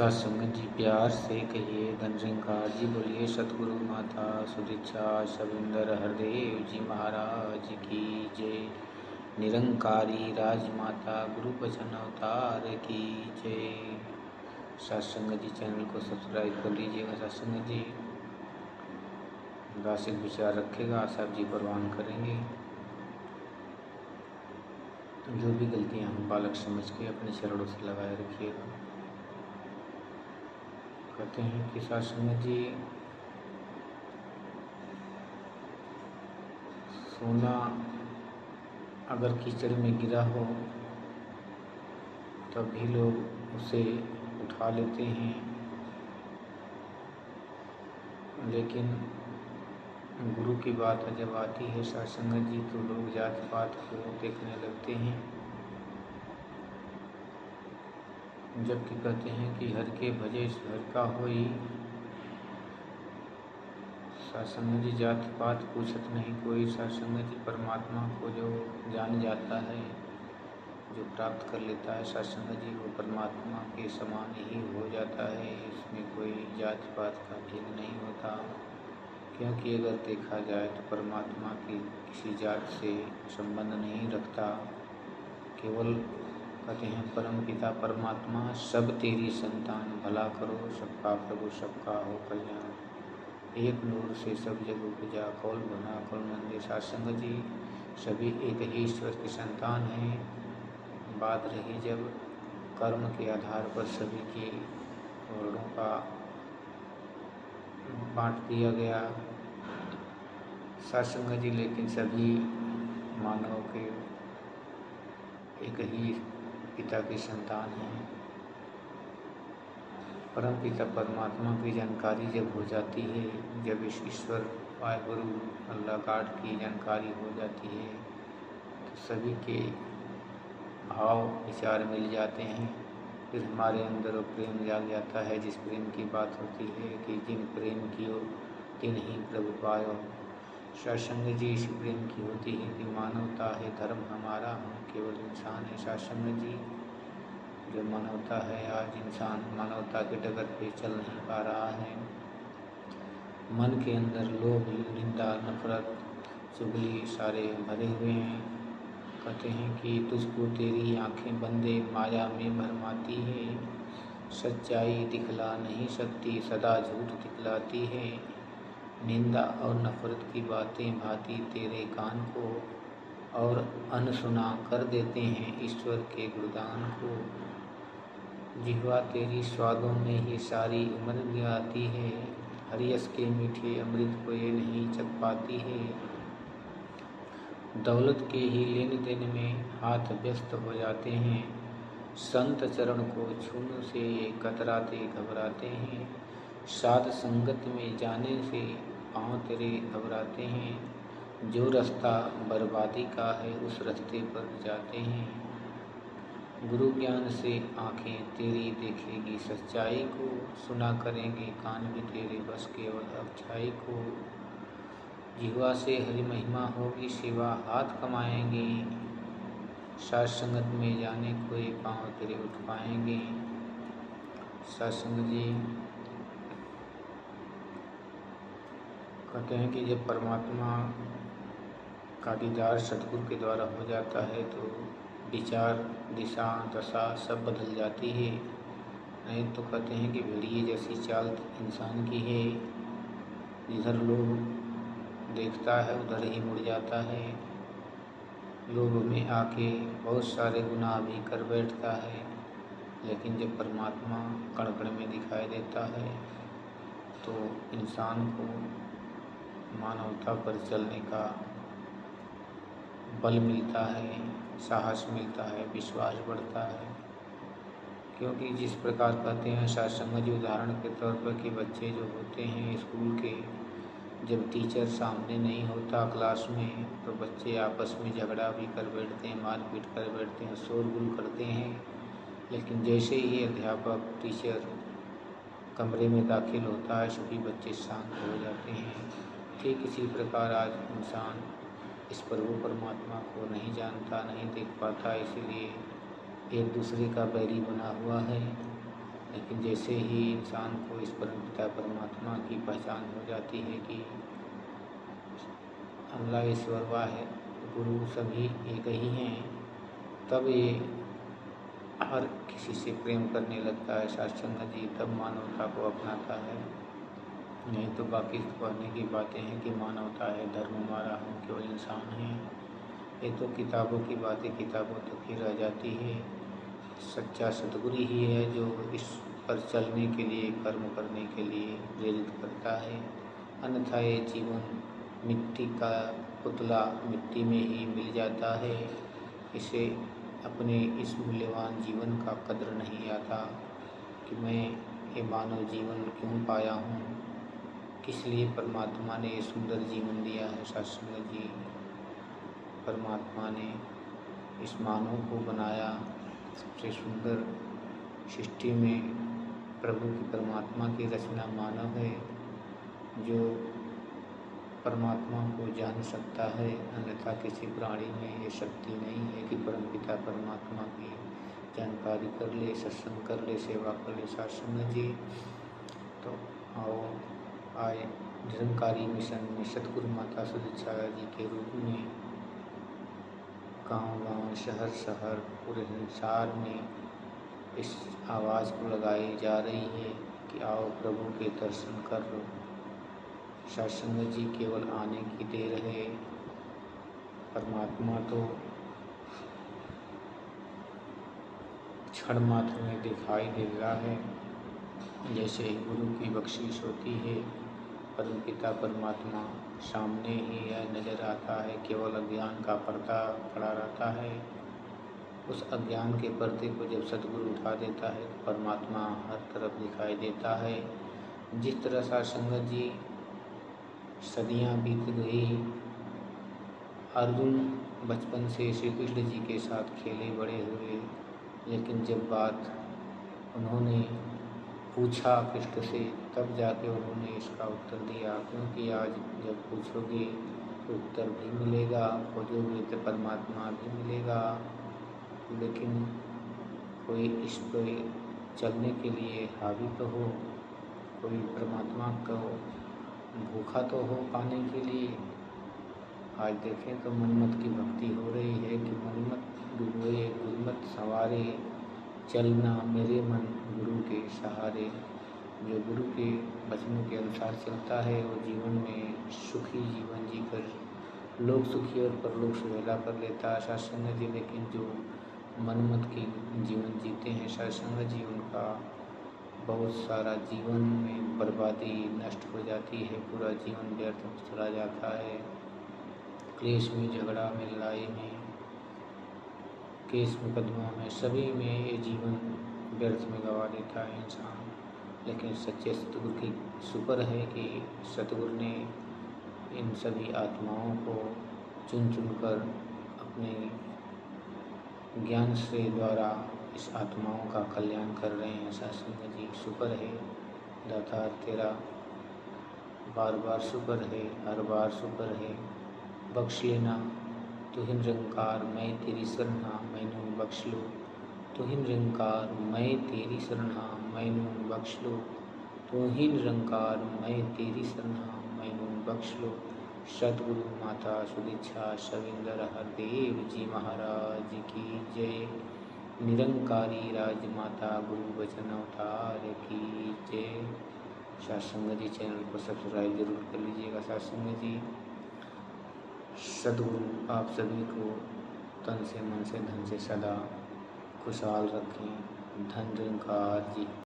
सत्संग जी प्यार से कहिए धनसिंगार जी बोलिए सतगुरु माता सुदीक्षा शविंदर हरदेव जी महाराज की जय। निरंकारी राजमाता गुरु बचन अवतार की जय। सत्संग जी चैनल को सब्सक्राइब कर लीजिएगा। सत्संग जी दासिक विचार रखेगा, सब जी परवान करेंगे। जो भी गलतियां हम बालक समझ के अपने चरणों से लगाए रखिएगा। कहते हैं कि सत्संग जी सोना अगर कीचड़ में गिरा हो तब भी लोग उसे उठा लेते हैं, लेकिन गुरु की बात जब आती है सत्संग जी तो लोग जात पात को देखने लगते हैं। जबकि कहते हैं कि हर के भजे हर का होई। सत्संग जी जात पात पूछत नहीं कोई। सत्संग जी परमात्मा को जो जान जाता है, जो प्राप्त कर लेता है सत्संग जी, वो परमात्मा के समान ही हो जाता है। इसमें कोई जात पात का भेद नहीं होता, क्योंकि अगर देखा जाए तो परमात्मा की किसी जात से संबंध नहीं रखता। केवल कहते हैं परम पिता परमात्मा सब तेरी संतान, भला करो सबका प्रभु सबका हो कल्याण। एक नूर से सब जग उपजा, कौल बना कौल नंदे। सत्संग जी सभी एक ही ईश्वर की संतान हैं। बात रही जब कर्म के आधार पर सभी के वर्णों का बांट दिया गया सत्संग जी, लेकिन सभी मानव के एक ही पिता की संतान हैं। परम पिता परमात्मा की जानकारी जब हो जाती है, जब इस ईश्वर वाहिगुरु अल्लाह गाड की जानकारी हो जाती है तो सभी के भाव विचार मिल जाते हैं। फिर हमारे अंदर वो प्रेम जाग जाता है, जिस प्रेम की बात होती है कि जिन प्रेम कियो तिन ही प्रभु पायो। सत्संग जी इस प्रेम की होती है कि मानवता है धर्म हमारा, हम केवल इंसान है। सत्संग जी जो मानवता है, आज इंसान मानवता के डगर पे चल नहीं पा रहा है। मन के अंदर लोभ निंदा नफरत चुगली सारे भरे हुए हैं। कहते हैं कि तुझको तेरी आंखें बंदे माया में भरमाती है, सच्चाई दिखला नहीं सकती सदा झूठ दिखलाती है। निंदा और नफरत की बातें भाती तेरे कान को, और अनसुना कर देते हैं ईश्वर के गुणगान को। जिह्वा तेरी स्वादों में ही सारी उम्र गिराती है, हरियस के मीठे अमृत को ये नहीं चख पाती है। दौलत के ही लेन देन में हाथ व्यस्त हो जाते हैं, संत चरण को छूने से ये कतराते घबराते हैं। साध संगत में जाने से पाँव तेरे घबराते हैं, जो रास्ता बर्बादी का है उस रास्ते पर जाते हैं। गुरु ज्ञान से आँखें तेरी देखेगी सच्चाई को, सुना करेंगे कान भी तेरे बस केवल अच्छाई को। जिह्वा से हरि महिमा होगी सेवा हाथ कमाएंगे, सत्संगत में जाने कोई पाँव तेरे उठ पाएंगे। सत्संग जी कहते हैं कि जब परमात्मा का दीदार सतगुरु के द्वारा हो जाता है तो विचार दिशा दशा सब बदल जाती है। नहीं तो कहते हैं कि भेड़िए जैसी चाल इंसान की है, जिधर लोग देखता है उधर ही मुड़ जाता है। लोभ में आके बहुत सारे गुनाह भी कर बैठता है, लेकिन जब परमात्मा कण कण में दिखाई देता है तो इंसान को मानवता पर चलने का बल मिलता है, साहस मिलता है, विश्वास बढ़ता है। क्योंकि जिस प्रकार कहते हैं सत्संग जी उदाहरण के तौर पर कि बच्चे जो होते हैं स्कूल के, जब टीचर सामने नहीं होता क्लास में तो बच्चे आपस में झगड़ा भी कर बैठते हैं, मारपीट कर बैठते हैं, शोरगुल करते हैं। लेकिन जैसे ही अध्यापक टीचर कमरे में दाखिल होता है सभी बच्चे शांत हो जाते हैं। ठीक इसी प्रकार आज इंसान इस प्रभु परमात्मा को नहीं जानता, नहीं देख पाता, इसीलिए एक दूसरे का बैरी बना हुआ है। लेकिन जैसे ही इंसान को इस परमपिता परमात्मा की पहचान हो जाती है कि अल्लाह ईश्वर वाहिद गुरु सभी एक ही हैं, तब ये हर किसी से प्रेम करने लगता है सत्संग जी, तब मानवता को अपनाता है। नहीं तो बाकी कहने की बातें हैं कि मानवता है, धर्म हमारा, हम केवल इंसान हैं, ये तो किताबों की बातें किताबों तक ही रह जाती है। सच्चा सतगुरु ही है जो इस पर चलने के लिए, कर्म करने के लिए प्रेरित करता है। अन्यथा ये जीवन मिट्टी का पुतला मिट्टी में ही मिल जाता है। इसे अपने इस मूल्यवान जीवन का कदर नहीं आता कि मैं ये मानव जीवन क्यों पाया हूँ, किस लिए परमात्मा ने ये सुंदर जीवन दिया है। सत्संग जी, परमात्मा ने इस मानव को बनाया, सबसे सुंदर सृष्टि में प्रभु की परमात्मा की रचना मानव है, जो परमात्मा को जान सकता है। अन्यथा किसी प्राणी में ये शक्ति नहीं है कि परमपिता परमात्मा की जानकारी कर ले, सत्संग कर ले, सेवा कर ले। सत्संग जी, तो आओ आए निरंकारी मिशन में सतगुरु माता सुदीक्षा जी के रूप में गांव-गांव, शहर-शहर, पूरे संसार में इस आवाज़ को लगाई जा रही है कि आओ प्रभु के दर्शन कर लो। सत्संग जी केवल आने की देर है। परमात्मा तो क्षण मात्र में दिखाई दे रहा है। जैसे ही गुरु की बख्शीश होती है, परमपिता परमात्मा सामने ही है, नज़र आता है। केवल अज्ञान का पर्दा पड़ा रहता है। उस अज्ञान के पर्दे को जब सतगुरु उठा देता है तो परमात्मा हर तरफ दिखाई देता है। जिस तरह सत्संग जी सदियाँ बीत गई, अर्जुन बचपन से श्री कृष्ण जी के साथ खेले बड़े हुए, लेकिन जब बात उन्होंने पूछा कृष्ण से, तब जाके उन्होंने इसका उत्तर दिया। क्योंकि आज जब पूछोगे तो उत्तर भी मिलेगा, खोजोगे तो परमात्मा भी मिलेगा, लेकिन कोई इस पर चलने के लिए हावी तो हो, कोई परमात्मा को भूखा तो हो पाने के लिए। आज देखें तो मनमत की भक्ति हो रही है कि मनमत डूबोए गुरमत संवारे, चलना मेरे मन गुरु के सहारे। जो गुरु के वचनों के अनुसार चलता है वो जीवन में सुखी जीवन जीकर लोक सुखी और परलोक सुहेला कर लेता है सत्संग जी। लेकिन जो मनमत की जीवन जीते हैं सत्संग जी, उनका बहुत सारा जीवन में बर्बादी नष्ट हो जाती है, पूरा जीवन व्यर्थ में चला जाता है। क्लेश में, झगड़ा में, लड़ाई में, केस मुकदमा में, सभी में ये जीवन व्यर्थ में गंवा देता है इंसान। लेकिन सच्चे सतगुरु की शुक्र है कि सतगुरु ने इन सभी आत्माओं को चुन चुनकर अपने ज्ञान से द्वारा इस आत्माओं का कल्याण कर रहे हैं। सत्संग जी, शुक्र है दाता तेरा, बार बार शुक्र है, हर बार शुक्र है। बख्श लेना तू ही निरंकार, मैं तेरी शरणा मैनू बख्श लो। तू ही निरंकार, मैं तेरी शरणा मैनू बख्श लो। तू ही निरंकार, मैं तेरी शरणा मैनू बख्श लो। सतगुरु माता सुदीक्षा सविंदर हरदेव जी महाराज की जय। निरंकारी राजमाता गुरु वचन अवतार की जय। सत्संग जी चैनल को सब्सक्राइब जरूर कर लीजिएगा। सत्संग जी, सद्गुरु आप सभी को तन से, मन से, धन से सदा खुशहाल रखें। धन निरंकार जी।